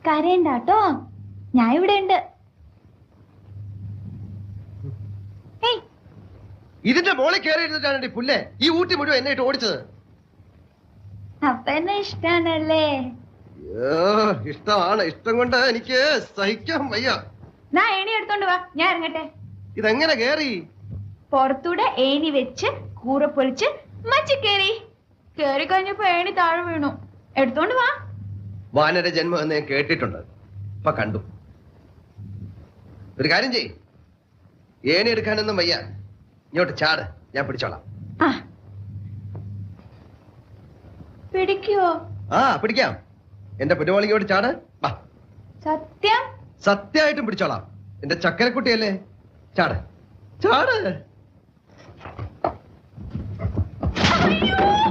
കരയണ്ടാട്ടോ, ഞാൻ ഇവിടെ ഉണ്ട്. ഇതിന്റെ മോളിൽ കയറിയിരുന്നിട്ടാണ് പുല്ലേ ഈ ഊട്ടി മുഴുവൻ എന്നെ ഇട്ട് ഓടിച്ചത്. അപ്പൊ എന്നെ ഇഷ്ടാണല്ലേ? ഇഷ്ടമാണ്. ഇഷ്ടം കൊണ്ട് എനിക്ക് സഹിക്കാൻ വയ്യ. നാ ഏണി എടുത്തോണ്ട് വാ, ഞാൻ ഇറങ്ങട്ടെ. ഇതെങ്ങനെ കേറി? പുറത്തൂടെ ഏണി വെച്ച് കൂറ പൊളിച്ച് മച്ചി കേറി. കേറി കഴിഞ്ഞപ്പോ ഏണി താഴെ വീണു. എടുത്തോണ്ട് വാ. വാനര ജന്മം എന്ന് ഞാൻ കേട്ടിട്ടുണ്ട്, ഇപ്പൊ കണ്ടു. ഒരു കാര്യം ചെയ്, ഏണി എടുക്കാനൊന്നും വയ്യ, ഇങ്ങോട്ട് ചാട്, ഞാൻ പിടിച്ചോളാം. പിടിക്കുവോ? പിടിക്കാം. എന്റെ പുറ്റുമോളിങ്ങോട്ട് ചാട്. സത്യം? സത്യമായിട്ടും പിടിച്ചോളാം. എന്റെ ചക്കരക്കുട്ടിയല്ലേ, ചാട് ചാട്. അയ്യോ!